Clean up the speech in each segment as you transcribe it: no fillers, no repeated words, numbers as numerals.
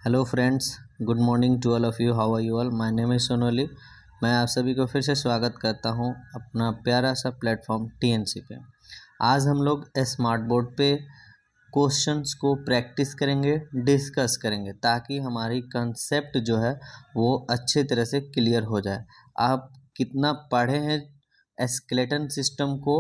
Hello friends, good morning to all of you. How are you all? My name is Sonoli. मैं आप सभी को फिर से स्वागत करता हूं अपना प्यारा सा प्लेटफॉर्म टीएनसी पे। आज हम लोग स्मार्ट बोर्ड पे क्वेश्चंस को प्रैक्टिस करेंगे, डिस्कस करेंगे, ताकि हमारी कंसेप्ट जो है वो अच्छे तरह से क्लियर हो जाए। आप कितना पढ़े हैं स्केलेटन सिस्टम को,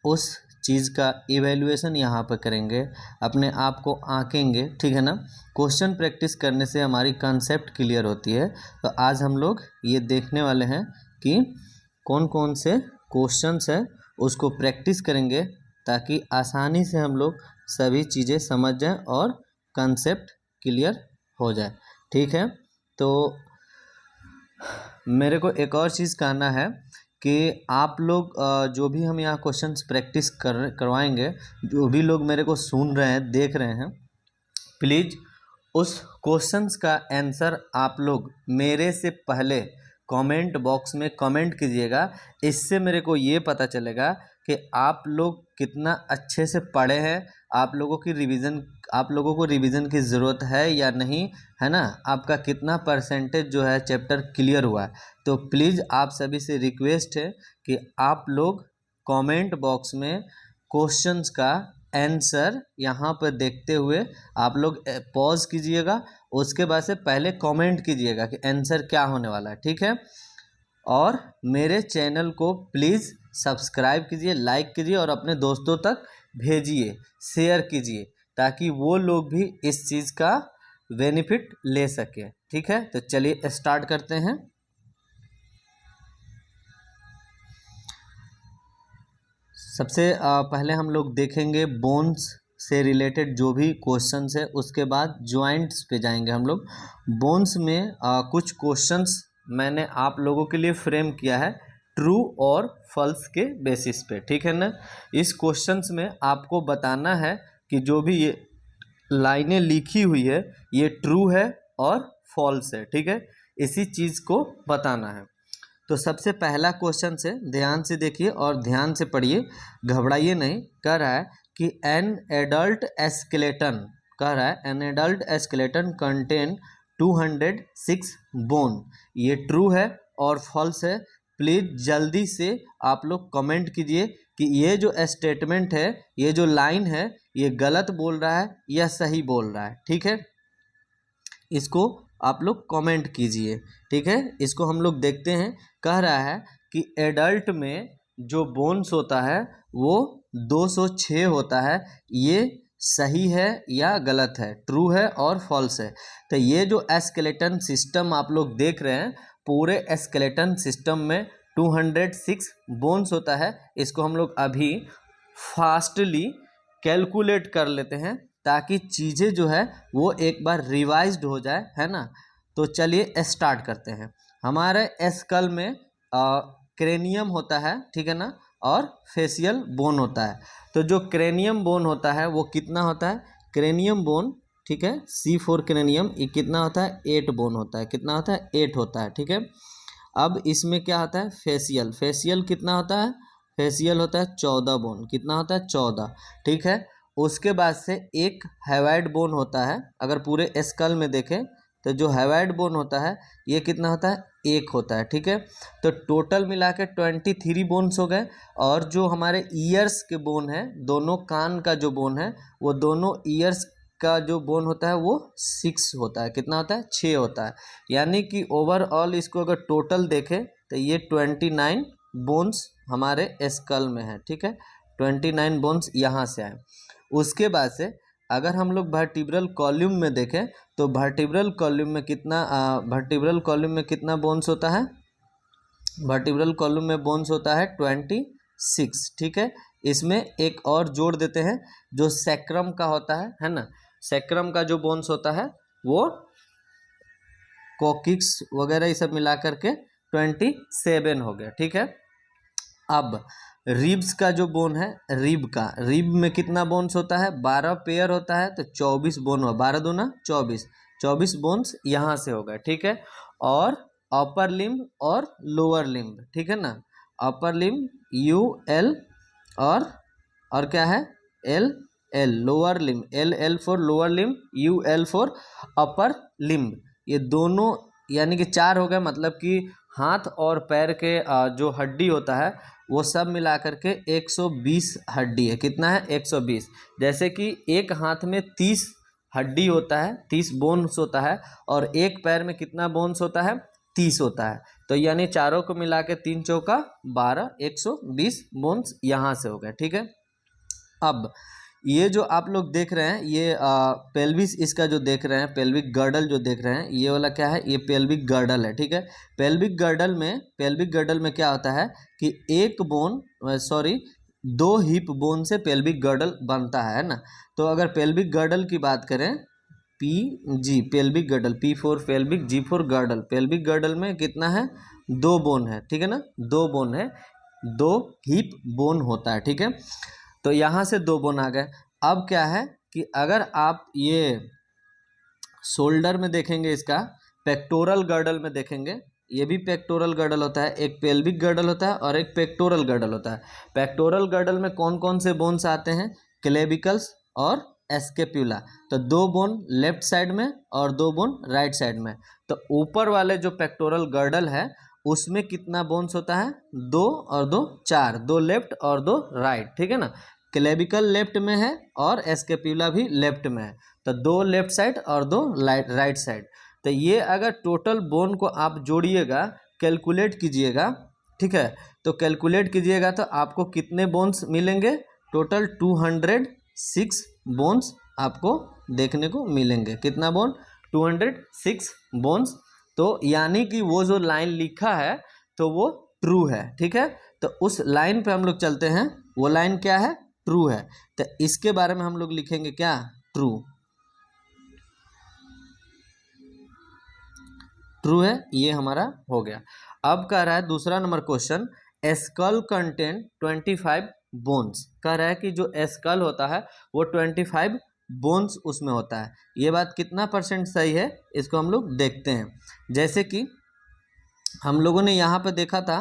उस चीज़ का इवैल्यूएशन यहाँ पर करेंगे, अपने आप को आंकेंगे, ठीक है ना। क्वेश्चन प्रैक्टिस करने से हमारी कंसेप्ट क्लियर होती है। तो आज हम लोग ये देखने वाले हैं कि कौन कौन से क्वेश्चंस है उसको प्रैक्टिस करेंगे, ताकि आसानी से हम लोग सभी चीज़ें समझ जाएं और कंसेप्ट क्लियर हो जाए, ठीक है। तो मेरे को एक और चीज़ कहना है कि आप लोग जो भी हम यहाँ क्वेश्चंस प्रैक्टिस करवाएंगे, जो भी लोग मेरे को सुन रहे हैं, देख रहे हैं, प्लीज़ उस क्वेश्चंस का आंसर आप लोग मेरे से पहले कमेंट बॉक्स में कमेंट कीजिएगा। इससे मेरे को ये पता चलेगा कि आप लोग कितना अच्छे से पढ़े हैं, आप लोगों को रिवीजन की ज़रूरत है या नहीं, है ना। आपका कितना परसेंटेज जो है चैप्टर क्लियर हुआ है। तो प्लीज़ आप सभी से रिक्वेस्ट है कि आप लोग कमेंट बॉक्स में क्वेश्चंस का आंसर यहाँ पर देखते हुए आप लोग पॉज कीजिएगा, उसके बाद से पहले कमेंट कीजिएगा कि आंसर क्या होने वाला है, ठीक है। और मेरे चैनल को प्लीज़ सब्सक्राइब कीजिए, लाइक कीजिए और अपने दोस्तों तक भेजिए, शेयर कीजिए, ताकि वो लोग भी इस चीज़ का बेनिफिट ले सके, ठीक है। तो चलिए स्टार्ट करते हैं। सबसे पहले हम लोग देखेंगे बोन्स से रिलेटेड जो भी क्वेश्चंस है, उसके बाद जॉइंट्स पे जाएंगे हम लोग। बोन्स में कुछ क्वेश्चंस मैंने आप लोगों के लिए फ्रेम किया है ट्रू और फॉल्स के बेसिस पे, ठीक है ना। इस क्वेश्चंस में आपको बताना है कि जो भी ये लाइनें लिखी हुई है ये ट्रू है और फॉल्स है, ठीक है। इसी चीज़ को बताना है। तो सबसे पहला क्वेश्चन से ध्यान से देखिए और ध्यान से पढ़िए, घबराइए नहीं। कह रहा है कि एन एडल्ट एस्केलेटन, कह रहा है एन एडल्ट एस्केलेटन कंटेन 206 बोन। ये ट्रू है और फॉल्स है। प्लीज़ जल्दी से आप लोग कमेंट कीजिए कि ये जो स्टेटमेंट है, ये जो लाइन है, ये गलत बोल रहा है या सही बोल रहा है, ठीक है। इसको आप लोग कमेंट कीजिए, ठीक है। इसको हम लोग देखते हैं। कह रहा है कि एडल्ट में जो बोन्स होता है वो 206 होता है। ये सही है या गलत है, ट्रू है और फॉल्स है। तो ये जो स्केलेटन सिस्टम आप लोग देख रहे हैं, पूरे स्केलेटन सिस्टम में 206 बोन्स होता है। इसको हम लोग अभी फास्टली कैलकुलेट कर लेते हैं, ताकि चीज़ें जो है वो एक बार रिवाइज्ड हो जाए, है ना। तो चलिए स्टार्ट करते हैं। हमारे स्कल में क्रेनियम होता है, ठीक है ना, और फेशियल बोन होता है। तो जो क्रेनियम बोन होता है वो कितना होता है? क्रेनियम बोन, ठीक है, C4 क्रेनियम, ये कितना होता है? 8 बोन होता है। कितना होता है? 8 होता है, ठीक है। अब इसमें क्या होता है? फेशियल, फेशियल कितना होता है? फेशियल होता है 14 बोन। कितना होता है? 14, ठीक है। उसके बाद से एक हैवाइड बोन होता है। अगर पूरे स्कल में देखें तो जो हैवाइड बोन होता है ये कितना होता है? 1 होता है, ठीक है। तो टोटल मिला के 23 बोन्स हो गए। और जो हमारे ईयर्स के बोन है, दोनों कान का जो बोन है, वो दोनों ईयर्स का जो बोन होता है वो 6 होता है। कितना होता है? 6 होता है। यानी कि ओवरऑल इसको अगर टोटल देखें तो ये 29 बोन्स हमारे स्कल में है, ठीक है। 29 बोन्स यहाँ से आए। उसके बाद से अगर हम लोग वर्टिब्रल कॉलम में देखें तो वर्टिब्रल कॉलम में कितना बोन्स होता है? वर्टिब्रल कॉलम में बोन्स होता है 26, ठीक है। इसमें एक और जोड़ देते हैं जो सैक्रम का होता है ना। सैक्रम का जो बोन्स होता है वो कोकिक्स वगैरह ये सब मिला करके 27 हो गया, ठीक है। अब रिब्स का जो बोन है, रिब में कितना बोन्स होता है? 12 पेयर होता है। तो 24 बोन हुआ, 12 दूना 24 बोन्स यहाँ से हो गए, ठीक है। और अपर लिम्ब और लोअर लिम्ब, ठीक है ना। अपर लिम्ब UL और क्या है? L, L lower limb, L L for lower limb, U L for upper limb, ये दोनों यानी कि 4 हो गए। मतलब कि हाथ और पैर के जो हड्डी होता है वो सब मिला करके 120 हड्डी है। कितना है? 120। जैसे कि एक हाथ में 30 हड्डी होता है, 30 बोन्स होता है, और एक पैर में कितना बोन्स होता है? 30 होता है। तो यानी चारों को मिला के 3 चौका 12, 120 बोन्स यहाँ से हो गए। ठीक है। अब ये जो आप लोग देख रहे हैं, ये पेल्विस इसका जो देख रहे हैं, पेल्विक गर्डल जो देख रहे हैं, ये वाला क्या है? ये पेल्विक गर्डल है। ठीक है। पेल्विक गर्डल में क्या होता है कि एक बोन सॉरी 2 हिप बोन से पेल्विक गर्डल बनता है ना। तो अगर पेल्विक गर्डल की बात करें, P G pelvic girdle, P for pelvic, G for girdle, pelvic girdle में कितना है? 2 बोन है। ठीक है ना, 2 बोन है, 2 हिप बोन होता है। ठीक है। तो यहाँ से 2 बोन आ गए। अब क्या है कि अगर आप ये शोल्डर में देखेंगे, इसका पेक्टोरल गर्डल में देखेंगे, ये भी पेक्टोरल गर्डल होता है। एक पेल्विक गर्डल होता है और एक पेक्टोरल गर्डल होता है। पेक्टोरल गर्डल में कौन कौन से बोन्स आते हैं? क्लेविकल्स और एस्केप्यूला। तो 2 बोन लेफ्ट साइड में और 2 बोन राइट साइड में। तो ऊपर वाले जो पेक्टोरल गर्डल है उसमें कितना बोन्स होता है? 2 और 2 4, 2 लेफ्ट और 2 राइट। ठीक है ना। क्लेविकल लेफ्ट में है और एस्केप्यूला भी लेफ्ट में है। तो 2 लेफ्ट साइड और 2 राइट साइड। तो ये अगर टोटल बोन को आप जोड़िएगा, कैलकुलेट कीजिएगा, ठीक है, तो कैलकुलेट कीजिएगा तो आपको कितने बोन्स मिलेंगे? टोटल 206 बोन्स आपको देखने को मिलेंगे। कितना बोन? 206 बोन्स। तो यानी कि वो जो लाइन लिखा है तो वो ट्रू है। ठीक है। तो उस लाइन पे हम लोग चलते हैं। वो लाइन क्या है? ट्रू है। तो इसके बारे में हम लोग लिखेंगे क्या? ट्रू। ट्रू है, ये हमारा हो गया। अब कह रहा है दूसरा number question, skull contain 25 bones. कह रहा है कि जो स्कल होता है वो 25 बोन्स उसमें होता है। ये बात कितना % सही है इसको हम लोग देखते हैं। जैसे कि हम लोगों ने यहाँ पे देखा था,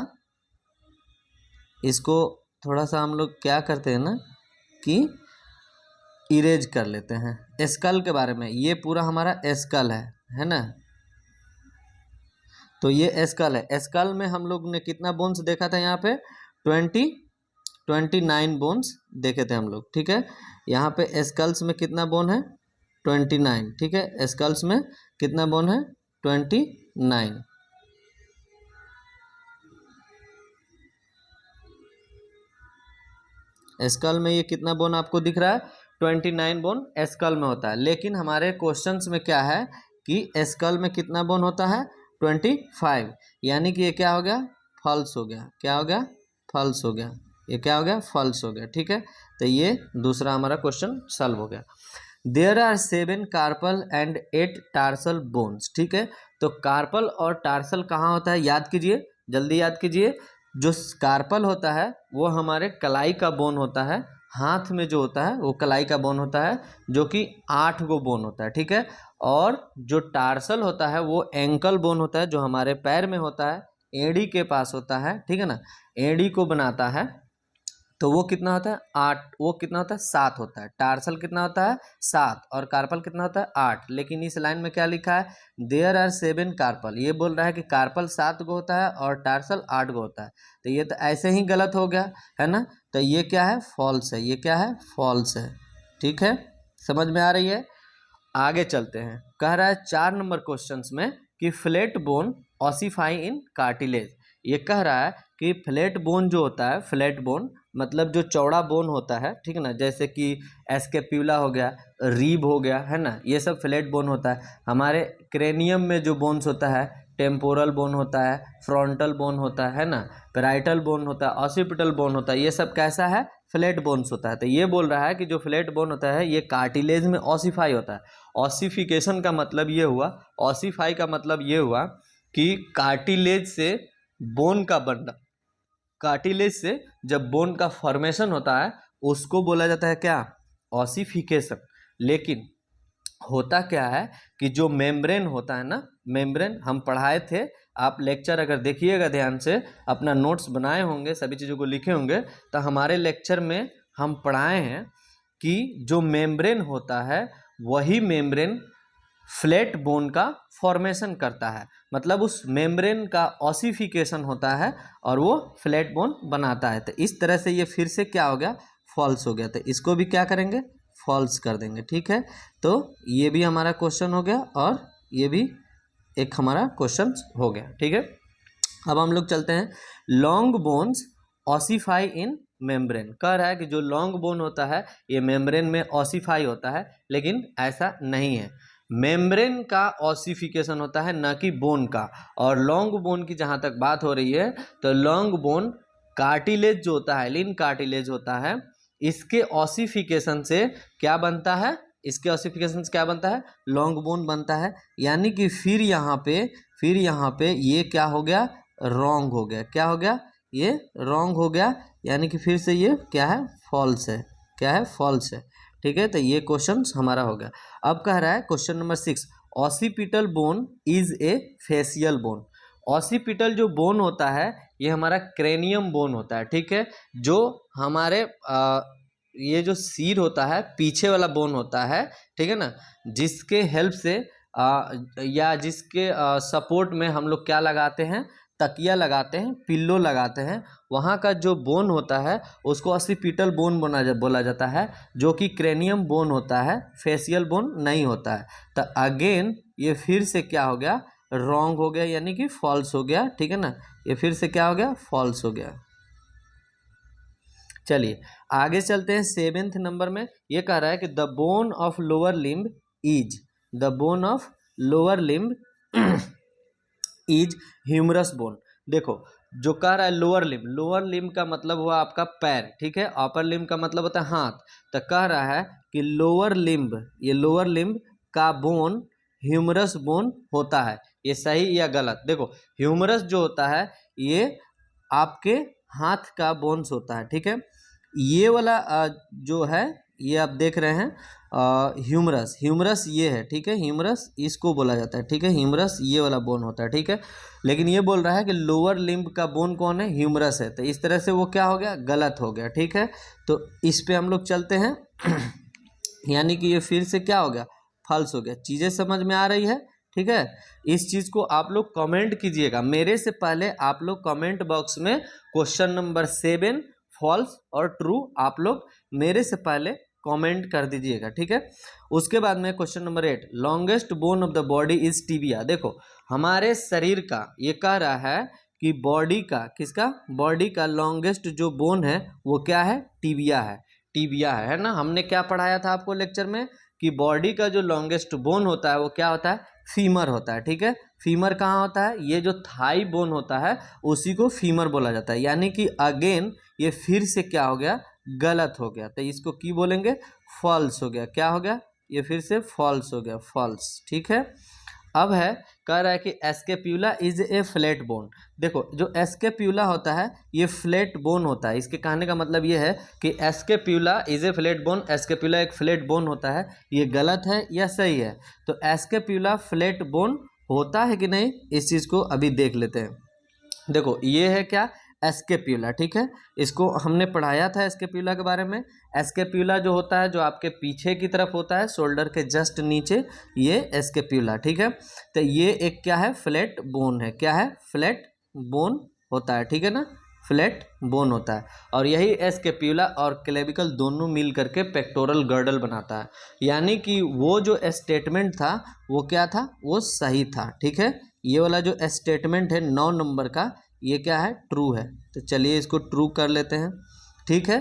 इसको थोड़ा सा हम लोग क्या करते हैं ना कि इरेज कर लेते हैं स्कल के बारे में। ये पूरा हमारा स्कल है ना। तो ये स्कल है। स्कल में हम लोग ने कितना बोन्स देखा था? यहाँ पे 29 बोन्स देखे थे हम लोग। ठीक है। यहाँ पे स्कल्स में कितना बोन है? 29। ठीक है। स्कल्स में कितना बोन है? 29। स्कल में ये कितना बोन आपको दिख रहा है? 29 बोन स्कल में होता है। लेकिन हमारे क्वेश्चंस में क्या है कि स्कल में कितना बोन होता है? 25। यानी कि ये क्या हो गया? फॉल्स हो गया। क्या हो गया? फॉल्स हो गया। ये क्या हो गया? फॉल्स हो गया। ठीक है। तो ये दूसरा हमारा क्वेश्चन सॉल्व हो गया। There are 7 carpal and 8 tarsal bones. ठीक है। तो कार्पल और टार्सल कहाँ होता है? याद कीजिए, जल्दी याद कीजिए। जो कार्पल होता है वो हमारे कलाई का बोन होता है। हाथ में जो होता है वो कलाई का बोन होता है, जो कि 8 गो बोन होता है। ठीक है। और जो टार्सल होता है वो एंकल बोन होता है, जो हमारे पैर में होता है, एड़ी के पास होता है। ठीक है ना। एड़ी को बनाता है। तो वो कितना होता है? 8। वो कितना होता है? 7 होता है। टार्सल कितना होता है? 7। और कार्पल कितना होता है? 8। लेकिन इस लाइन में क्या लिखा है? There are 7 carpal. ये बोल रहा है कि कार्पल 7 गो होता है और टार्सल 8 गो होता है। तो ये तो ऐसे ही गलत हो गया है ना। तो ये क्या है? फॉल्स है। ये क्या है? फॉल्स है। ठीक है। समझ में आ रही है? आगे चलते हैं। कह रहा है 4 नंबर क्वेश्चन में कि फ्लैट बोन ऑसिफाई इन कार्टिलेज। ये कह रहा है कि फ्लैट बोन जो होता है, फ्लैट बोन मतलब जो चौड़ा बोन होता है, ठीक है ना, जैसे कि एस्केप्यूला हो गया, रीब हो गया, है ना, ये सब फ्लैट बोन होता है। हमारे क्रेनियम में जो बोन्स होता है, टेम्पोरल बोन होता है, फ्रंटल बोन होता है ना, पैराइटल बोन होता है, ऑसिपिटल बोन होता है, ये सब कैसा है? फ्लैट बोन्स होता है। तो ये बोल रहा है कि जो फ्लैट बोन होता है ये कार्टिलेज में ऑसिफाई होता है। ऑसिफिकेशन का मतलब ये हुआ, ऑसिफाई का मतलब ये हुआ कि कार्टिलेज से बोन का बनना। कार्टिलेज से जब बोन का फॉर्मेशन होता है उसको बोला जाता है क्या? ऑसिफिकेशन। लेकिन होता क्या है कि जो मेम्ब्रेन होता है ना, मेम्ब्रेन हम पढ़ाए थे, आप लेक्चर अगर देखिएगा ध्यान से, अपना नोट्स बनाए होंगे, सभी चीज़ों को लिखे होंगे, तो हमारे लेक्चर में हम पढ़ाए हैं कि जो मेम्ब्रेन होता है वही मेम्ब्रेन फ्लैट बोन का फॉर्मेशन करता है, मतलब उस मेम्ब्रेन का ऑसिफिकेशन होता है और वो फ्लैट बोन बनाता है। तो इस तरह से ये फिर से क्या हो गया, फॉल्स हो गया। तो इसको भी क्या करेंगे, फॉल्स कर देंगे। ठीक है, तो ये भी हमारा क्वेश्चन हो गया और ये भी एक हमारा क्वेश्चन हो गया। ठीक है, अब हम लोग चलते हैं लॉन्ग बोन्स ऑसिफाई इन मेम्ब्रेन। कह रहा है कि जो लॉन्ग बोन होता है ये मेम्ब्रेन में ऑसिफाई होता है, लेकिन ऐसा नहीं है। मेम्ब्रेन का ऑसिफिकेशन होता है, न कि बोन का। और लॉन्ग बोन की जहाँ तक बात हो रही है तो लॉन्ग बोन कार्टिलेज जो होता है, लिन कार्टिलेज होता है, इसके ऑसिफिकेशन से क्या बनता है, इसके ऑसिफिकेशन से क्या बनता है, लॉन्ग बोन बनता है। यानी कि फिर यहाँ पे ये क्या हो गया, रॉन्ग हो गया। क्या हो गया, ये रॉन्ग हो गया, यानी कि फिर से ये क्या है, फॉल्स है। क्या है, फॉल्स है। ठीक है, तो ये क्वेश्चन हमारा हो गया। अब कह रहा है question number 6, occipital bone is a facial bone. Occipital जो बोन होता है ये हमारा क्रेनियम बोन होता है। ठीक है, जो हमारे ये जो सिर होता है पीछे वाला बोन होता है, ठीक है ना, जिसके हेल्प से या जिसके सपोर्ट में हम लोग क्या लगाते हैं, तकिया लगाते हैं, पिल्लो लगाते हैं, वहाँ का जो बोन होता है उसको ऑसिपिटल बोन बोला जाता है, जो कि क्रेनियम बोन होता है, फेसियल बोन नहीं होता है। तो अगेन ये फिर से क्या हो गया, रॉन्ग हो गया, यानी कि फॉल्स हो गया। ठीक है ना, ये फिर से क्या हो गया, फॉल्स हो गया। चलिए आगे चलते हैं। 7th नंबर में ये कह रहा है कि the bone of lower limb is, the bone of lower limb is humerus bone. देखो जो कह रहा है लोअर लिम्ब का मतलब हुआ आपका पैर, ठीक है, अपर लिम्ब का मतलब होता है हाथ। तो कह रहा है कि लोअर लिम्ब, ये लोअर लिम्ब का बोन ह्यूमरस बोन होता है। ये सही या गलत, देखो ह्यूमरस जो होता है ये आपके हाथ का बोन्स होता है। ठीक है, ये वाला जो है ये आप देख रहे हैं ह्यूमरस ये है। ठीक है, ह्यूमरस इसको बोला जाता है। ठीक है, ह्यूमरस ये वाला बोन होता है। ठीक है, लेकिन ये बोल रहा है कि लोअर लिम्ब का बोन कौन है, ह्यूमरस है। तो इस तरह से वो क्या हो गया, गलत हो गया। ठीक है, तो इस पे हम लोग चलते हैं यानी कि ये फिर से क्या हो गया, फॉल्स हो गया। चीज़ें समझ में आ रही है। ठीक है, इस चीज़ को आप लोग कमेंट कीजिएगा, मेरे से पहले आप लोग कमेंट बॉक्स में क्वेश्चन नंबर 7 फॉल्स और ट्रू आप लोग मेरे से पहले कमेंट कर दीजिएगा। ठीक है, उसके बाद में question number 8, longest bone of the body is tibia. देखो हमारे शरीर का ये कह रहा है कि बॉडी का, किसका, बॉडी का लॉन्गेस्ट जो बोन है वो क्या है, टीबिया है। टीबिया है ना, हमने क्या पढ़ाया था आपको लेक्चर में कि बॉडी का जो लॉन्गेस्ट बोन होता है वो क्या होता है, फीमर होता है। ठीक है, फीमर कहाँ होता है, ये जो थाई बोन होता है उसी को फीमर बोला जाता है। यानी कि अगेन ये फिर से क्या हो गया, गलत हो गया। तो इसको की बोलेंगे, फॉल्स हो गया। क्या हो गया, ये फिर से फॉल्स हो गया, फॉल्स। ठीक है, अब है कह रहा है कि एस्केप्यूला इज ए फ्लैट बोन। देखो जो एस्केप्यूला होता है ये फ्लैट बोन होता है। इसके कहने का मतलब ये है कि एस्केप्यूला इज ए फ्लैट बोन, एस्केप्यूला एक फ्लैट बोन होता है। ये गलत है या सही है, तो एस्केप्यूला फ्लैट बोन होता है कि नहीं, इस चीज़ को अभी देख लेते हैं। देखो ये है क्या, एस्केप्यूला। ठीक है, इसको हमने पढ़ाया था एस्केप्यूला के बारे में। एस्केप्यूला जो होता है जो आपके पीछे की तरफ होता है, शोल्डर के जस्ट नीचे, ये एस्केप्यूला। ठीक है, तो ये एक क्या है, फ्लैट बोन है। क्या है, फ्लैट बोन होता है। ठीक है ना, फ्लैट बोन होता है। और यही एस्केप्यूला और क्लेविकल दोनों मिल करके पेक्टोरल गर्डल बनाता है। यानी कि वो जो स्टेटमेंट था वो क्या था, वो सही था। ठीक है, ये वाला जो स्टेटमेंट है 9 नंबर का, ये क्या है, ट्रू है। तो चलिए इसको ट्रू कर लेते हैं। ठीक है,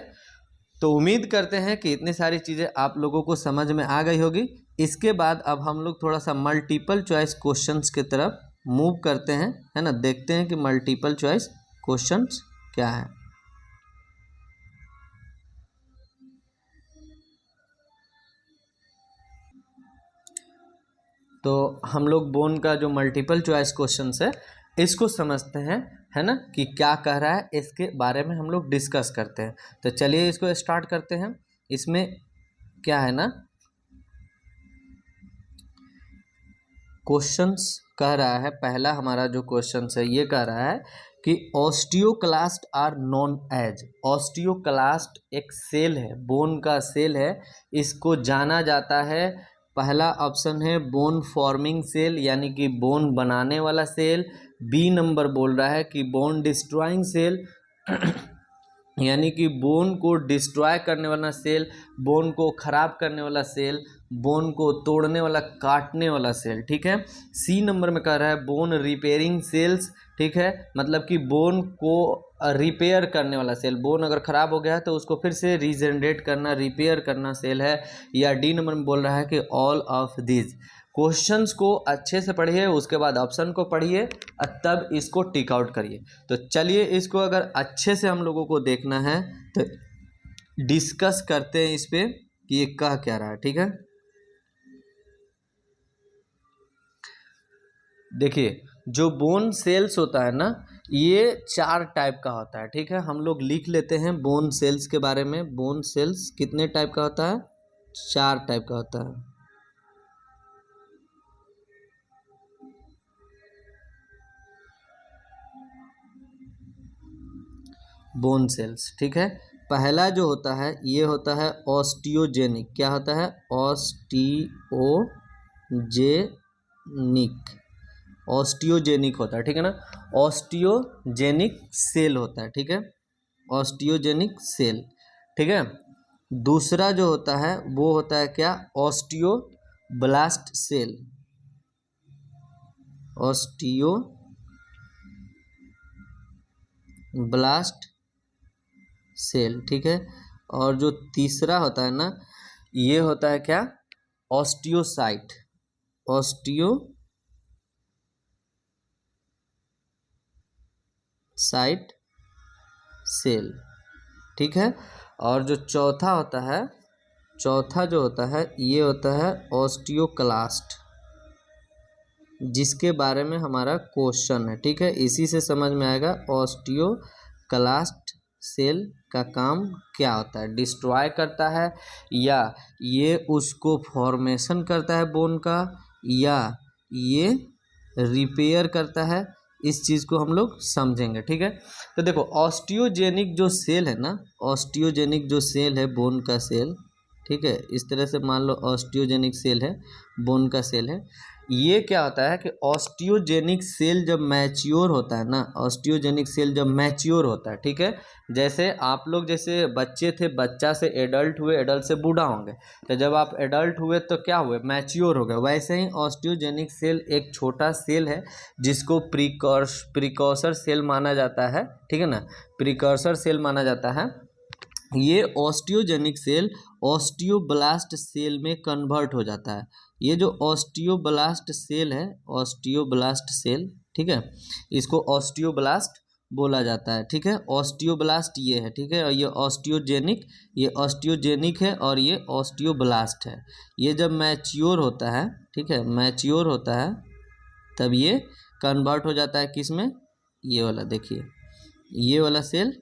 तो उम्मीद करते हैं कि इतनी सारी चीज़ें आप लोगों को समझ में आ गई होगी। इसके बाद अब हम लोग थोड़ा सा मल्टीपल चॉइस क्वेश्चंस की तरफ मूव करते हैं, है ना, देखते हैं कि मल्टीपल चॉइस क्वेश्चंस क्या है। तो हम लोग बोन का जो मल्टीपल चॉइस क्वेश्चंस है इसको समझते हैं, है ना, कि क्या कह रहा है, इसके बारे में हम लोग डिस्कस करते हैं। तो चलिए इसको स्टार्ट करते हैं। इसमें क्या है ना, क्वेश्चंस कह रहा है, पहला हमारा जो क्वेश्चंस है ये कह रहा है कि osteoclast are known as, osteoclast एक सेल है, बोन का सेल है, इसको जाना जाता है, पहला ऑप्शन है बोन फॉर्मिंग सेल यानी कि बोन बनाने वाला सेल, बी नंबर बोल रहा है कि बोन डिस्ट्रॉइंग सेल यानी कि बोन को डिस्ट्रॉय करने वाला सेल, बोन को खराब करने वाला सेल, बोन को तोड़ने वाला, काटने वाला सेल, ठीक है। सी नंबर में कह रहा है बोन रिपेयरिंग सेल्स, ठीक है, मतलब कि बोन को रिपेयर करने वाला सेल, बोन अगर खराब हो गया है तो उसको फिर से रीजनरेट करना, रिपेयर करना सेल है। या डी नंबर में बोल रहा है कि ऑल ऑफ दिस। क्वेश्चंस को अच्छे से पढ़िए, उसके बाद ऑप्शन को पढ़िए, तब इसको टिक आउट करिए। तो चलिए इसको अगर अच्छे से हम लोगों को देखना है तो डिस्कस करते हैं इस पे कि ये कह क्या रहा है, ठीक है। देखिए जो बोन सेल्स होता है ना, ये 4 टाइप का होता है, ठीक है। हम लोग लिख लेते हैं बोन सेल्स के बारे में। बोन सेल्स कितने टाइप का होता है? 4 टाइप का होता है। बोन सेल्स, ठीक है। पहला जो होता है ये होता है ऑस्टियोजेनिक। क्या होता है? ऑस्टियोजेनिक, ऑस्टियोजेनिक होता है, ठीक है ना। ऑस्टियोजेनिक सेल होता है, ठीक है, ऑस्टियोजेनिक सेल, ठीक है। दूसरा जो होता है वो होता है क्या? ऑस्टियोब्लास्ट सेल, ऑस्टियोब्लास्ट सेल, ठीक है। और जो तीसरा होता है ना, ये होता है क्या? ऑस्टियोसाइट, ऑस्टियोसाइट सेल, ठीक है। और जो चौथा होता है, चौथा जो होता है ये होता है ऑस्टियोक्लास्ट, जिसके बारे में हमारा क्वेश्चन है, ठीक है। इसी से समझ में आएगा ऑस्टियोक्लास्ट सेल का काम क्या होता है। डिस्ट्रॉय करता है या ये उसको फॉर्मेशन करता है बोन का, या ये रिपेयर करता है, इस चीज़ को हम लोग समझेंगे, ठीक है। तो देखो ऑस्टियोजेनिक जो सेल है ना, ऑस्टियोजेनिक जो सेल है बोन का सेल, ठीक है, इस तरह से मान लो ऑस्टियोजेनिक सेल है, बोन का सेल है। ये क्या होता है कि ऑस्टियोजेनिक सेल जब मैच्योर होता है ना, ऑस्टियोजेनिक सेल जब मैच्योर होता है, ठीक है, जैसे आप लोग जैसे बच्चे थे, बच्चा से एडल्ट हुए, एडल्ट से बूढ़ा होंगे, तो जब आप एडल्ट हुए तो क्या हुए? मैच्योर हो गए। वैसे ही ऑस्टियोजेनिक सेल एक छोटा सेल है जिसको प्रिकॉर्सर सेल माना जाता है, ठीक है ना, प्रिकॉर्सर सेल माना जाता है। ये ऑस्टियोजेनिक सेल ऑस्टियोब्लास्ट सेल में कन्वर्ट हो जाता है। ये जो ऑस्टियोब्लास्ट सेल है, ऑस्टियोब्लास्ट सेल, ठीक है, इसको ऑस्टियोब्लास्ट बोला जाता है, ठीक है। ऑस्टियोब्लास्ट ये है, ठीक है, और ये ऑस्टियोजेनिक है और ये ऑस्टियोब्लास्ट है। ये जब मैच्योर होता है, ठीक है, मैच्योर होता है, तब ये कन्वर्ट हो जाता है किस में? ये वाला देखिए, ये वाला सेल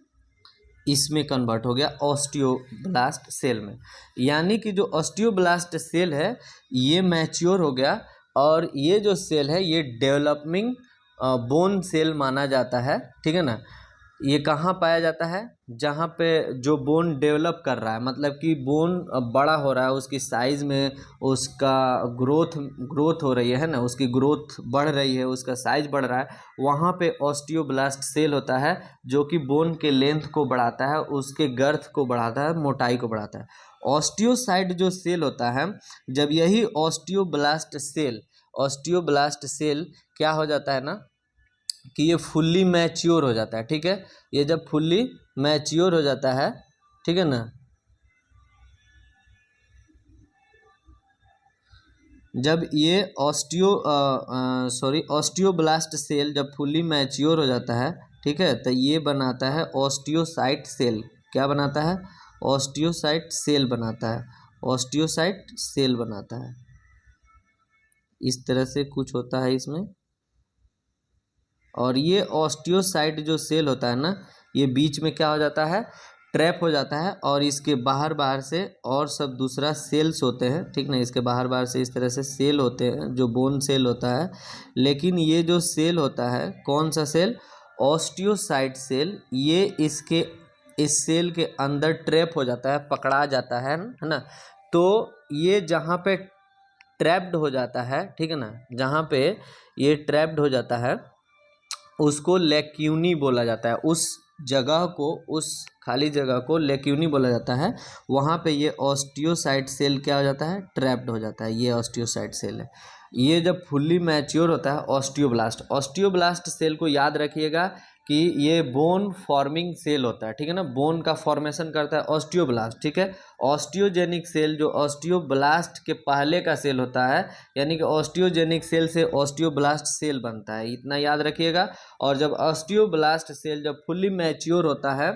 इसमें कन्वर्ट हो गया ऑस्टियोब्लास्ट सेल में। यानी कि जो ऑस्टियोब्लास्ट सेल है ये मैच्योर हो गया, और ये जो सेल है ये डेवलपिंग बोन सेल माना जाता है, ठीक है ना। ये कहाँ पाया जाता है? जहाँ पे जो बोन डेवलप कर रहा है, मतलब कि बोन बड़ा हो रहा है, उसकी साइज़ में उसका ग्रोथ हो रही है ना, उसकी ग्रोथ बढ़ रही है, उसका साइज़ बढ़ रहा है, वहाँ पे ऑस्टियोब्लास्ट सेल होता है जो कि बोन के लेंथ को बढ़ाता है, उसके गर्थ को बढ़ाता है, मोटाई को बढ़ाता है। ऑस्टियोसाइट जो सेल होता है, जब यही ऑस्टियोब्लास्ट सेल क्या हो जाता है ना कि ये फुल्ली मैच्योर हो जाता है, ठीक है। ये जब फुल्ली मैच्योर हो जाता है, ठीक है ना, जब ये ऑस्टियोब्लास्ट सेल जब फुल्ली मैच्योर हो जाता है, ठीक है, तो ये बनाता है ऑस्टियोसाइट सेल। क्या बनाता है? ऑस्टियोसाइट सेल बनाता है, ऑस्टियोसाइट सेल बनाता है। इस तरह से कुछ होता है इसमें। और ये ऑस्टियोसाइट जो सेल होता है ना, ये बीच में क्या हो जाता है? ट्रैप हो जाता है, और इसके बाहर से और सब दूसरा सेल्स होते हैं, ठीक ना, इसके बाहर से इस तरह से सेल होते हैं जो बोन सेल होता है। लेकिन ये जो सेल होता है, कौन सा सेल? ऑस्टियोसाइट सेल ये इस सेल के अंदर ट्रैप हो जाता है, पकड़ा जाता है ना। तो ये जहाँ पे ट्रैप्ड हो जाता है, ठीक है ना, जहाँ पे ये ट्रैप्ड हो जाता है उसको लेक्यूनी बोला जाता है। उस जगह को, उस खाली जगह को लेक्यूनी बोला जाता है। वहाँ पे ये ऑस्टियोसाइट सेल क्या हो जाता है, ट्रैप्ड हो जाता है। ये ऑस्टियोसाइट सेल है। ये जब फुल्ली मैच्योर होता है ऑस्टियोब्लास्ट सेल को याद रखिएगा कि ये बोन फॉर्मिंग सेल होता है, ठीक है ना। बोन का फॉर्मेशन करता है ऑस्टियोब्लास्ट, ठीक है। ऑस्टियोजेनिक सेल जो ऑस्टियोब्लास्ट के पहले का सेल होता है, यानी कि ऑस्टियोजेनिक सेल से ऑस्टियोब्लास्ट सेल बनता है, इतना याद रखिएगा। और जब ऑस्टियोब्लास्ट सेल जब फुल्ली मैच्योर होता है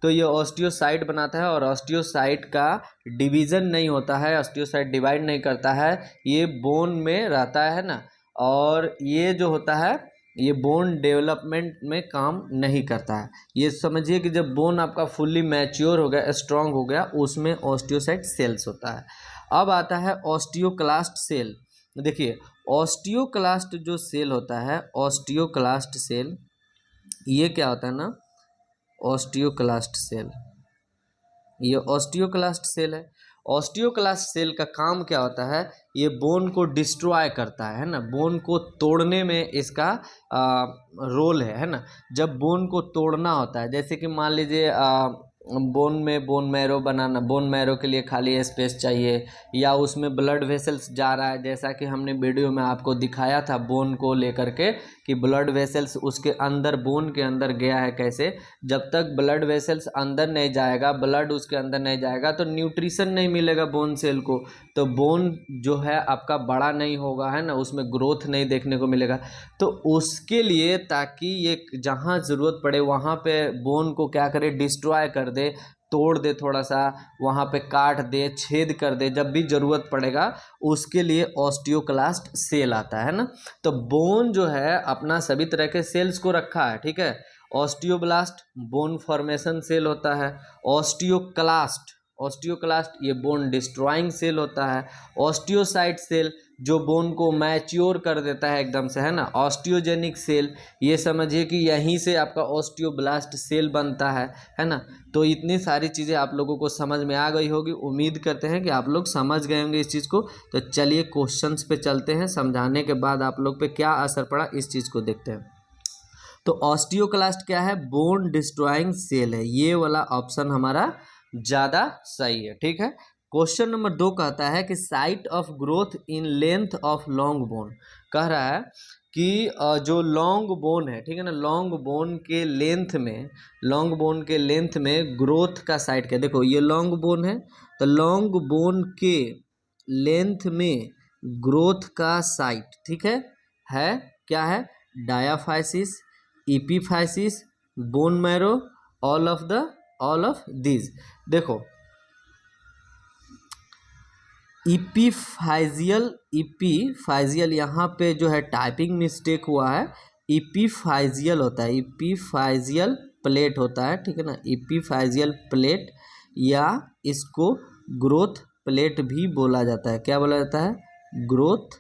तो ये ऑस्टियोसाइट बनाता है, और ऑस्टियोसाइट का डिवीज़न नहीं होता है, ऑस्टियोसाइट डिवाइड नहीं करता है, ये बोन में रहता है ना। और ये जो होता है ये बोन डेवलपमेंट में काम नहीं करता है। ये समझिए कि जब बोन आपका फुल्ली मैच्योर हो गया, स्ट्रांग हो गया, उसमें ऑस्टियोसाइट सेल्स होता है। अब आता है ऑस्टियोक्लास्ट सेल। देखिए ऑस्टियोक्लास्ट जो सेल होता है, ऑस्टियोक्लास्ट सेल, ये क्या होता है ना, ऑस्टियोक्लास्ट सेल, ये ऑस्टियोक्लास्ट सेल है। ऑस्टियोक्लास्ट सेल का काम क्या होता है, ये बोन को डिस्ट्रॉय करता है ना, बोन को तोड़ने में इसका रोल है ना। जब बोन को तोड़ना होता है, जैसे कि मान लीजिए बोन में बोन मैरो बनाना, बोन मैरो के लिए खाली स्पेस चाहिए, या उसमें ब्लड वेसल्स जा रहा है, जैसा कि हमने वीडियो में आपको दिखाया था बोन को लेकर के कि ब्लड वेसल्स उसके अंदर, बोन के अंदर गया है कैसे। जब तक ब्लड वेसल्स अंदर नहीं जाएगा, ब्लड उसके अंदर नहीं जाएगा तो न्यूट्रिशन नहीं मिलेगा बोन सेल को, तो बोन जो है आपका बड़ा नहीं होगा, है ना, उसमें ग्रोथ नहीं देखने को मिलेगा। तो उसके लिए, ताकि ये जहाँ ज़रूरत पड़े वहाँ पे बोन को क्या करे, डिस्ट्रॉय कर दे, तोड़ दे, थोड़ा सा वहाँ पे काट दे, छेद कर दे, जब भी ज़रूरत पड़ेगा उसके लिए ऑस्टियोक्लास्ट सेल आता है ना। तो बोन जो है अपना सभी तरह के सेल्स को रखा है, ठीक है। ऑस्टियोब्लास्ट बोन फॉर्मेशन सेल होता है, ऑस्टियोक्लास्ट ये बोन डिस्ट्रॉइंग सेल होता है, ऑस्टियोसाइट सेल जो बोन को मैच्योर कर देता है एकदम से, है ना। ऑस्टियोजेनिक सेल, ये समझिए कि यहीं से आपका ऑस्टियोब्लास्ट सेल बनता है ना। तो इतनी सारी चीज़ें आप लोगों को समझ में आ गई होगी, उम्मीद करते हैं कि आप लोग समझ गए होंगे इस चीज़ को। तो चलिए क्वेश्चंस पे चलते हैं, समझाने के बाद आप लोग पे क्या असर पड़ा इस चीज़ को देखते हैं। तो ऑस्टियोक्लास्ट क्या है, बोन डिस्ट्रॉइंग सेल है, ये वाला ऑप्शन हमारा ज़्यादा सही है, ठीक है। क्वेश्चन नंबर 2 कहता है कि site of growth in length of long bone, कह रहा है कि जो लॉन्ग बोन है, ठीक है ना, लॉन्ग बोन के लेंथ में ग्रोथ का साइट क्या, देखो ये लॉन्ग बोन है, तो लॉन्ग बोन के लेंथ में ग्रोथ का साइट, ठीक है क्या है, diaphysis, epiphysis, bone marrow, all of these. देखो इपीफाइजियल यहाँ पे जो है टाइपिंग मिस्टेक हुआ है, इपीफाइजियल होता है, इपीफाइजियल प्लेट होता है, ठीक है ना, इपीफाइजियल प्लेट, या इसको ग्रोथ प्लेट भी बोला जाता है। क्या बोला जाता है, ग्रोथ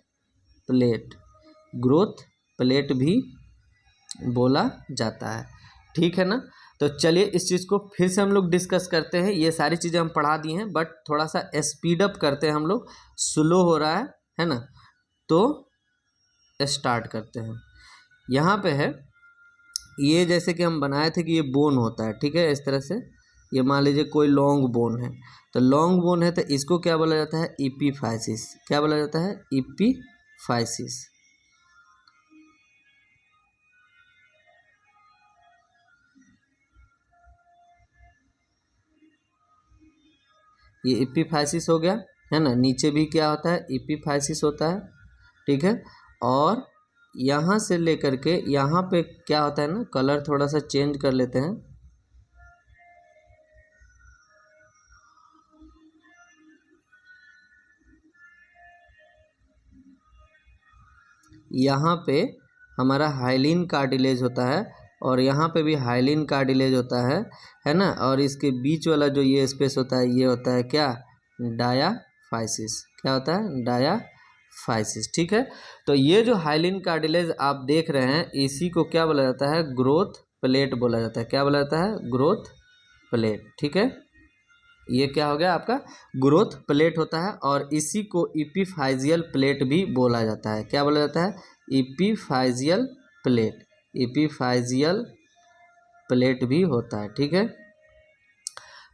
प्लेट भी बोला जाता है, ठीक है ना। तो चलिए इस चीज़ को फिर से हम लोग डिस्कस करते हैं। ये सारी चीज़ें हम पढ़ा दी हैं, बट थोड़ा सा स्पीड अप करते हैं हम लोग, स्लो हो रहा है ना। तो स्टार्ट करते हैं। यहाँ पे है ये, जैसे कि हम बनाए थे कि ये बोन होता है, ठीक है, इस तरह से। ये मान लीजिए कोई लॉन्ग बोन है, तो लॉन्ग बोन है तो इसको क्या बोला जाता है, इपीफाइसिस। क्या बोला जाता है, इपीफाइसिस। ये इपीफाइसिस हो गया, है ना। नीचे भी क्या होता है, इपीफाइसिस होता है, ठीक है। और यहाँ से लेकर के यहाँ पे क्या होता है ना, कलर थोड़ा सा चेंज कर लेते हैं। यहाँ पे हमारा हाइलिन कार्टिलेज होता है, और यहाँ पे भी हाइलिन कार्टिलेज होता है ना। और इसके बीच वाला जो ये स्पेस होता है, ये होता है क्या, डायाफाइसिस। क्या होता है, फाइसिस, ठीक है। तो ये जो हाइलिन कार्टिलेज आप देख रहे हैं, इसी को क्या बोला जाता है, ग्रोथ प्लेट बोला जाता है। क्या बोला जाता है, ग्रोथ प्लेट, ठीक है। ये क्या हो गया आपका, ग्रोथ प्लेट होता है, और इसी को इपीफाइजियल प्लेट भी बोला जाता है। क्या बोला जाता है, इपीफाइजियल प्लेट, इपीफाइजियल प्लेट भी होता है, ठीक है।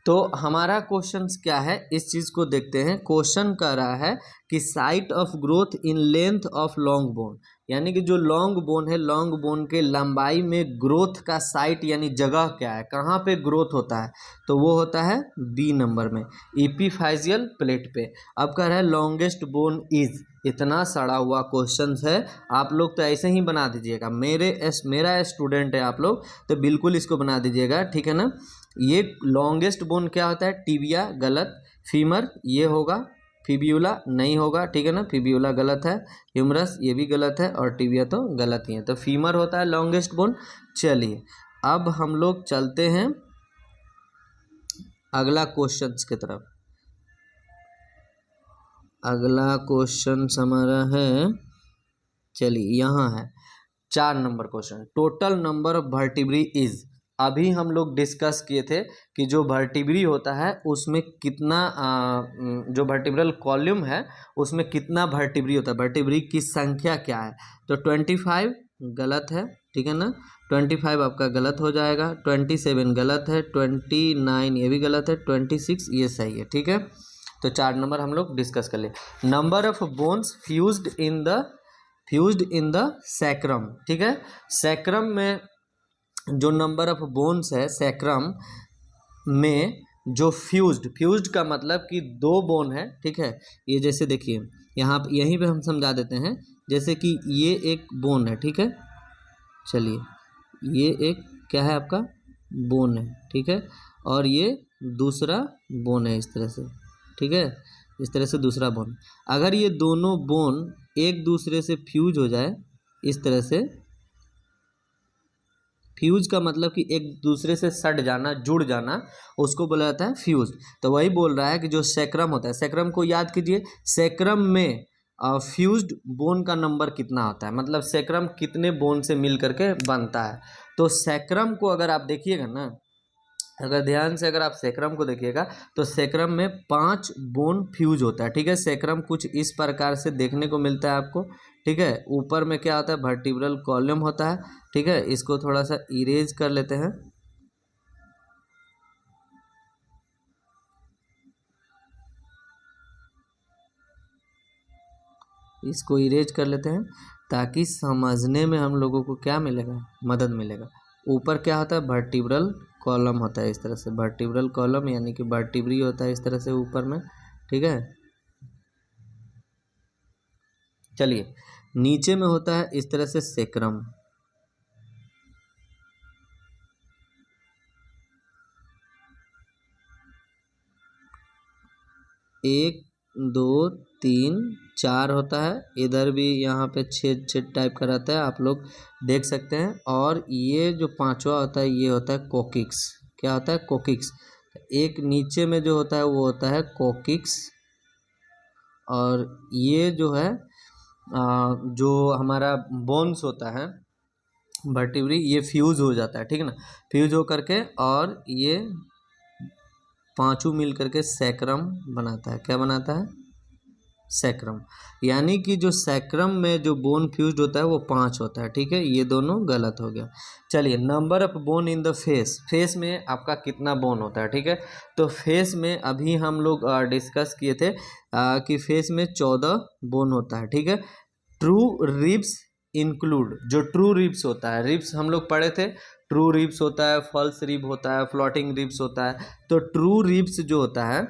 तो हमारा क्वेश्चन क्या है, इस चीज़ को देखते हैं। क्वेश्चन कह रहा है कि site of growth in length of long bone, यानी कि जो लॉन्ग बोन है, लॉन्ग बोन के लंबाई में ग्रोथ का साइट यानी जगह क्या है, कहाँ पे ग्रोथ होता है, तो वो होता है बी नंबर में, इपीफाइजियल प्लेट पे। अब कह रहा है लॉन्गेस्ट बोन इज, इतना सड़ा हुआ क्वेश्चन है, आप लोग तो ऐसे ही बना दीजिएगा। मेरा स्टूडेंट है आप लोग, तो बिल्कुल इसको बना दीजिएगा, ठीक है ना। ये लॉन्गेस्ट बोन क्या होता है, टिबिया, गलत। फीमर ये होगा, फिब्यूला नहीं होगा, ठीक है ना, फिब्यूला गलत है। ह्यूमरस ये भी गलत है, और टिबिया तो गलत ही है। तो फीमर होता है लॉन्गेस्ट बोन। चलिए अब हम लोग चलते हैं अगला क्वेश्चन की तरफ। अगला क्वेश्चन हमारा है, चलिए यहाँ है 4 number question, total number of vertebrae is. अभी हम लोग डिस्कस किए थे कि जो वर्टिब्री होता है उसमें कितना जो वर्टिब्रल कॉलम है उसमें कितना वर्टिब्री होता है, वर्टिब्री की संख्या क्या है। तो 25 गलत है, ठीक है ना, 25 आपका गलत हो जाएगा, 27 गलत है, 29 ये भी गलत है, 26 ये सही है, ठीक है। तो 4 नंबर हम लोग डिस्कस कर ले। Number of bones fused in the sacrum, ठीक है। सैक्रम में जो नंबर ऑफ बोन्स है, सैक्रम में जो फ्यूज्ड का मतलब कि 2 बोन है, ठीक है। ये जैसे देखिए यहाँ यहीं पे हम समझा देते हैं, जैसे कि ये एक बोन है, ठीक है। चलिए ये एक क्या है आपका, बोन है, ठीक है, और ये दूसरा बोन है, इस तरह से, ठीक है, इस तरह से दूसरा बोन। अगर ये दोनों बोन एक दूसरे से फ्यूज हो जाए, इस तरह से, फ्यूज का मतलब कि एक दूसरे से सट जाना, जुड़ जाना, उसको बोला जाता है फ्यूज। तो वही बोल रहा है कि जो सैक्रम होता है, सैक्रम को याद कीजिए, सैक्रम में फ्यूज्ड बोन का नंबर कितना होता है, मतलब सैक्रम कितने बोन से मिल करके बनता है। तो सैक्रम को अगर आप देखिएगा ना, अगर ध्यान से अगर आप सैक्रम को देखिएगा तो सैक्रम में 5 बोन फ्यूज होता है, ठीक है। सैक्रम कुछ इस प्रकार से देखने को मिलता है आपको, ठीक है। ऊपर में क्या होता है, वर्टिब्रल कॉलम होता है, ठीक है। इसको थोड़ा सा इरेज कर लेते हैं, इसको इरेज कर लेते हैं ताकि समझने में हम लोगों को क्या मिलेगा, मदद मिलेगा। ऊपर क्या होता है, वर्टिब्रल कॉलम होता है, इस तरह से वर्टिब्रल कॉलम यानी कि वर्टिब्री होता है इस तरह से ऊपर में, ठीक है। चलिए नीचे में होता है इस तरह से सैक्रम, 1 2 3 4 होता है, इधर भी यहाँ पे छेद टाइप का रहता है, आप लोग देख सकते हैं। और ये जो 5वां होता है ये होता है कोकिक्स। क्या होता है, कोकिक्स। एक नीचे में जो होता है वो होता है कोकिक्स, और ये जो है जो हमारा बोन्स होता है वर्टिब्री, ये फ्यूज हो जाता है, ठीक है ना, फ्यूज हो करके, और ये 5 मिल करके सैक्रम बनाता है। क्या बनाता है, सैक्रम। यानी कि जो सैक्रम में जो बोन फ्यूज्ड होता है वो 5 होता है, ठीक है। ये दोनों गलत हो गया। चलिए number of bone in the face, face में आपका कितना बोन होता है, ठीक है। तो फेस में अभी हम लोग डिस्कस किए थे कि फेस में 14 बोन होता है, ठीक है। ट्रू रिब्स इंक्लूड, जो ट्रू रिब्स होता है, रिब्स हम लोग पढ़े थे, ट्रू रिब्स होता है, फॉल्स रिब होता है, फ्लोटिंग रिब्स होता है। तो ट्रू रिब्स जो होता है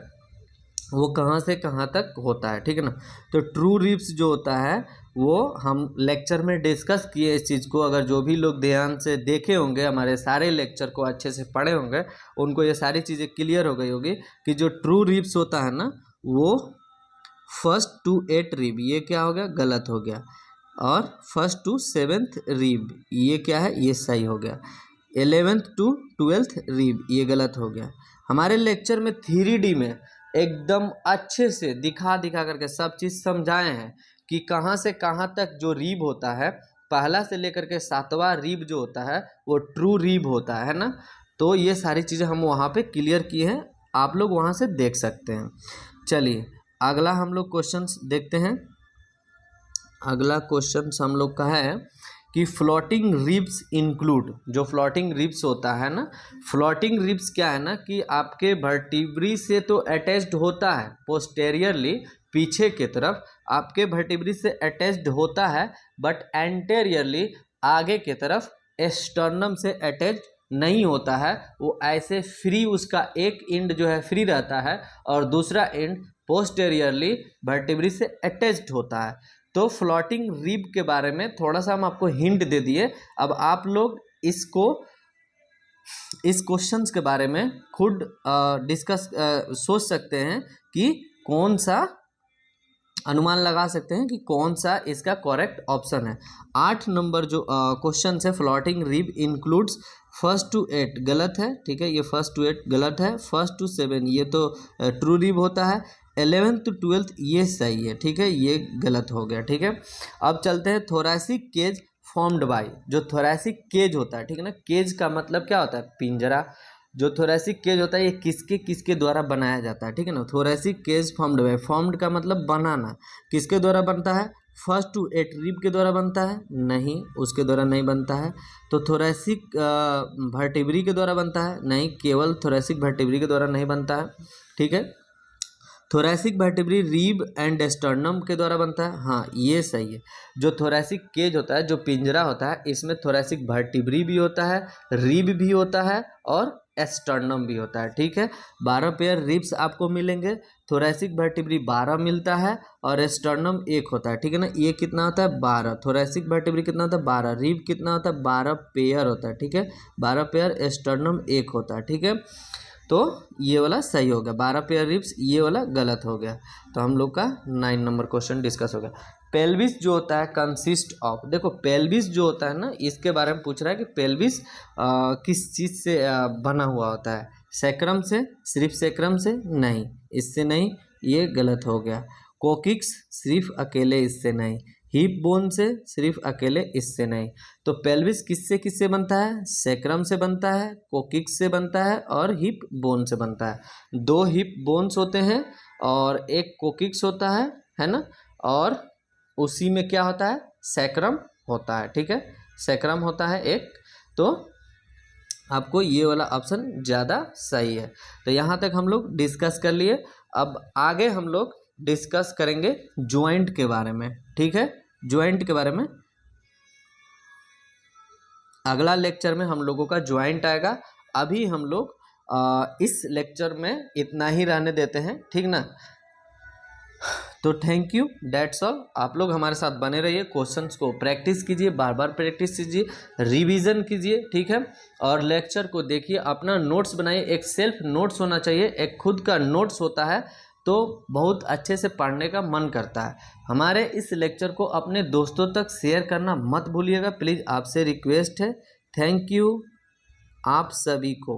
वो कहाँ से कहाँ तक होता है, ठीक है ना। तो ट्रू रिब्स जो होता है वो हम लेक्चर में डिस्कस किए इस चीज़ को। अगर जो भी लोग ध्यान से देखे होंगे, हमारे सारे लेक्चर को अच्छे से पढ़े होंगे, उनको ये सारी चीज़ें क्लियर हो गई होगी कि जो ट्रू रिब्स होता है ना, वो 1st to 8 रिब, ये क्या हो गया, गलत हो गया। और 1st to 7th रिब, ये क्या है, ये सही हो गया। 11th to 12th रिब, ये गलत हो गया। हमारे लेक्चर में 3D में एकदम अच्छे से दिखा करके सब चीज़ समझाए हैं कि कहाँ से कहाँ तक जो रीब होता है, पहला से लेकर के 7वां रीब जो होता है वो ट्रू रीब होता है ना। तो ये सारी चीज़ें हम वहाँ पे क्लियर किए हैं, आप लोग वहाँ से देख सकते हैं। चलिए अगला हम लोग क्वेश्चंस देखते हैं। अगला क्वेश्चंस हम लोग का है कि फ्लोटिंग रिब्स इंक्लूड, जो फ्लोटिंग रिब्स होता है ना, फ्लोटिंग रिब्स क्या है ना कि आपके वर्टिब्री से तो अटैच्ड होता है पोस्टेरियरली, पीछे के तरफ आपके वर्टिब्री से अटैच्ड होता है, बट एंटेरियरली आगे के तरफ एस्टर्नम से अटैच्ड नहीं होता है। वो ऐसे फ्री, उसका एक एंड जो है फ्री रहता है और दूसरा एंड पोस्टेरियरली वर्टिब्री से अटैच्ड होता है। तो फ्लोटिंग रिब के बारे में थोड़ा सा हम आपको हिंट दे दिए। अब आप लोग इसको, इस क्वेश्चंस के बारे में खुद डिस्कस सोच सकते हैं कि कौन सा, अनुमान लगा सकते हैं कि कौन सा इसका करेक्ट ऑप्शन है। 8 नंबर जो क्वेश्चन है, फ्लोटिंग रिब इंक्लूड्स 1 to 8 गलत है, ठीक है, ये 1 to 8 गलत है। 1 to 7 ये तो ट्रू रिब होता है। 11th to 12th ये सही है, ठीक है, ये गलत हो गया, ठीक है। अब चलते हैं थोरैसिक केज फॉर्म्ड बाय, जो थोरैसिक केज होता है, ठीक है ना, केज का मतलब क्या होता है, पिंजरा। जो थोरैसिक केज होता है ये किसके किसके द्वारा बनाया जाता है, ठीक है ना। Thoracic cage formed by, formed का मतलब बनाना, किसके द्वारा बनता है, 1 to 8 रिब के द्वारा बनता है, नहीं उसके द्वारा नहीं बनता है। तो थोरैसिक वर्टिब्री के द्वारा बनता है, नहीं, केवल थोरैसिक वर्टिब्री के द्वारा नहीं बनता है, ठीक है। Thoracic vertebrae rib end sternum के द्वारा बनता है, हाँ ये सही है। जो थोरैसिक केज होता है, जो पिंजरा होता है, इसमें थोरैसिक वर्टिब्री भी होता है, रिब भी होता है और एस्टर्नम भी होता है, ठीक है। 12 पेयर रिब्स आपको मिलेंगे, थोरैसिक वर्टिब्री 12 मिलता है और एस्टर्नम 1 होता है, ठीक है ना। ये कितना होता है, 12। थोरैसिक वर्टिब्री कितना होता है, 12। रिब कितना होता है, 12 पेयर होता है, ठीक है, 12 पेयर। एस्टर्नम 1 होता है, ठीक है। तो ये वाला सही हो गया, 12 पेयर रिब्स, ये वाला गलत हो गया। तो हम लोग का 9 नंबर क्वेश्चन डिस्कस हो गया। पेल्विस जो होता है कंसिस्ट ऑफ, देखो पेल्विस जो होता है ना, इसके बारे में पूछ रहा है कि पेल्विस किस चीज़ से बना हुआ होता है। सैक्रम से, सिर्फ सैक्रम से नहीं, इससे नहीं, ये गलत हो गया। कोकिक्स सिर्फ अकेले इससे नहीं, हिप बोन से सिर्फ अकेले इससे नहीं। तो पेल्विस किससे किससे बनता है, सैक्रम से बनता है, कोकिक्स से बनता है और हिप बोन से बनता है। 2 हिप बोन्स होते हैं और एक कोकिक्स होता है ना, और उसी में क्या होता है, सैक्रम होता है, ठीक है, सैक्रम होता है एक। तो आपको ये वाला ऑप्शन ज़्यादा सही है। तो यहाँ तक हम लोग डिस्कस कर लिए। अब आगे हम लोग डिस्कस करेंगे ज्वाइंट के बारे में, ठीक है, ज्वाइंट के बारे में अगला लेक्चर में हम लोगों का ज्वाइंट आएगा। अभी हम लोग इस लेक्चर में इतना ही रहने देते हैं, ठीक ना। तो थैंक यू, डेट्स ऑल। आप लोग हमारे साथ बने रहिए, क्वेश्चंस को प्रैक्टिस कीजिए, बार बार प्रैक्टिस कीजिए, रिवीजन कीजिए, ठीक है। और लेक्चर को देखिए, अपना नोट्स बनाइए, एक सेल्फ नोट्स होना चाहिए, एक खुद का नोट्स होता है तो बहुत अच्छे से पढ़ने का मन करता है। हमारे इस लेक्चर को अपने दोस्तों तक शेयर करना मत भूलिएगा, प्लीज़, आपसे रिक्वेस्ट है। थैंक यू आप सभी को।